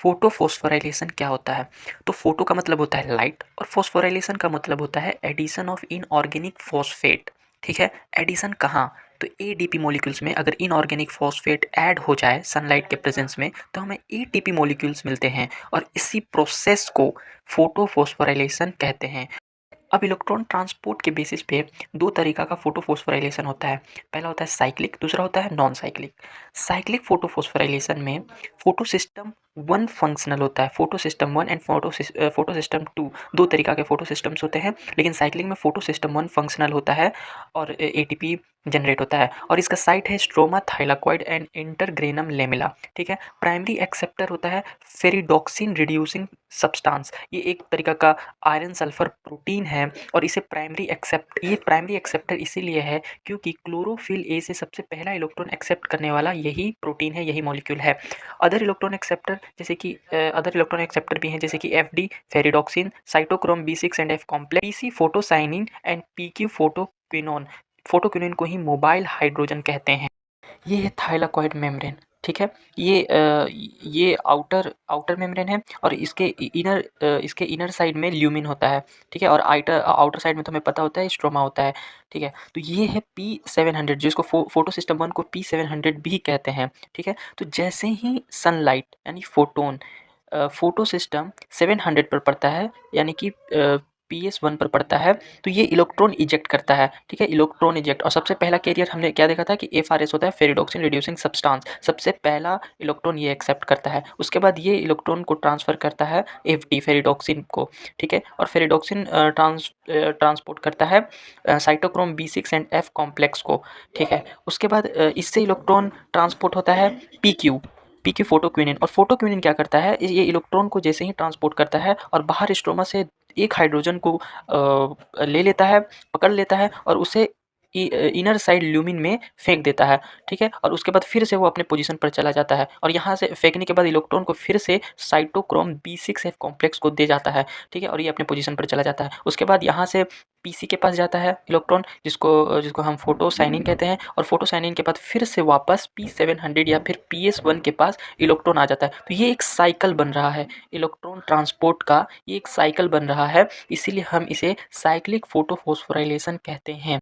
Photo phosphorylation क्या होता है? तो फोटो का मतलब होता है लाइट और फोस्फोराइलेशन का मतलब होता है एडिशन ऑफ इनऑर्गेनिक फॉस्फेट। ठीक है, एडिशन कहाँ? तो एडीपी मॉलिक्यूल्स में अगर इनऑर्गेनिक फॉस्फेट ऐड हो जाए सनलाइट के प्रेजेंस में तो हमें एटीपी मॉलिक्यूल्स मिलते हैं और इसी प्रोसेस को फोटो फोस्फोराइलेशन कहते हैं। अब इलेक्ट्रॉन ट्रांसपोर्ट के बेसिस पे दो तरीका का फोटोफॉस्फोराइलेशन होता है। पहला होता है साइक्लिक, दूसरा होता है नॉन साइक्लिक। साइक्लिक फोटोफॉस्फोराइलेशन में फोटो सिस्टम वन फंक्शनल होता है। Photo system one and photo system two, दो तरीका के फोटो सिस्टम्स होते हैं, लेकिन साइक्लिक में फोटो सिस्टम वन फंक्शनल होता है और एटीपी जनरेट होता है। और इसका साइट है स्ट्रोमा थाइलाकॉइड एंड इंटरग्रेनम लेमिला। ठीक है, प्राइमरी एक्सेप्टर होता है फेरिडोक्सिन रिड्यूसिंग सब्सटेंस। ये एक तरीका का आयरन सल्फर प्रोटीन है और इसे प्राइमरी एक्सेप्टर इसीलिए है क्योंकि क्लोरोफिल ए से सबसे पहला इलेक्ट्रॉन एक्सेप्ट करने वाला यही प्रोटीन है, यही मॉलिक्यूल है। अदर इलेक्ट्रॉन एक्सेप्टर भी हैं जैसे कि F D ferredoxin, cytochrome B6 and F complex, PC फोटोसाइनिन एंड पीक्यू फोटोक्विनोन। फोटोक्विनोन को ही मोबाइल हाइड्रोजन कहते हैं। ये है थाइलाकॉइड मेम्ब्रेन। ठीक है, ये आउटर आउटर मेम्ब्रेन है और इसके इनर साइड में ल्यूमिन होता है। ठीक है, और आउटर साइड में तो हमें पता होता है स्ट्रोमा होता है। ठीक है, तो ये है P700 जिसको फोटो सिस्टम वन को P700 भी कहते हैं। ठीक है, तो जैसे ही सनलाइट यानी फोटोन फोटो सिस्टम 700 पर पड़ता है यानी कि PS1 पर पड़ता है तो ये इलेक्ट्रॉन इजेक्ट करता है। ठीक है, इलेक्ट्रॉन इजेक्ट, और सबसे पहला कैरियर हमने क्या देखा था कि FRS होता है फेरिडोक्सिन रिड्यूसिंग सब्सटेंस। सबसे पहला इलेक्ट्रॉन ये एक्सेप्ट करता है, उसके बाद ये इलेक्ट्रॉन को ट्रांसफ़र करता है FD फेरिडोक्सिन को। ठीक है, और फेरिडोक्सिन ट्रांसपोर्ट करता है cytochrome B6 and F complex को। ठीक है, उसके बाद इससे इलेक्ट्रॉन ट्रांसपोर्ट होता है पीक्यू फोटोक्विनिन। और फोटोक्विनिन क्या करता है, ये इलेक्ट्रॉन को जैसे ही ट्रांसपोर्ट करता है और बाहर स्ट्रोमा से एक हाइड्रोजन को ले लेता है, पकड़ लेता है और उसे इनर साइड ल्यूमिन में फेंक देता है। ठीक है, और उसके बाद फिर से वो अपने पोजीशन पर चला जाता है और यहाँ से फेंकने के बाद इलेक्ट्रॉन को फिर से साइटोक्रोम B6F कॉम्प्लेक्स को दे जाता है। ठीक है, और ये अपने पोजीशन पर चला जाता है। उसके बाद यहाँ से पीसी के पास जाता है इलेक्ट्रॉन, जिसको हम फोटोसाइनिन कहते हैं, और फोटोसाइनिन के बाद फिर से वापस P700 या फिर PS1 के पास इलेक्ट्रॉन आ जाता है। तो ये एक साइकिल बन रहा है इलेक्ट्रॉन ट्रांसपोर्ट का, ये एक साइकिल बन रहा है, इसीलिए हम इसे साइक्लिक फोटोफॉस्फोराइलेशन कहते हैं।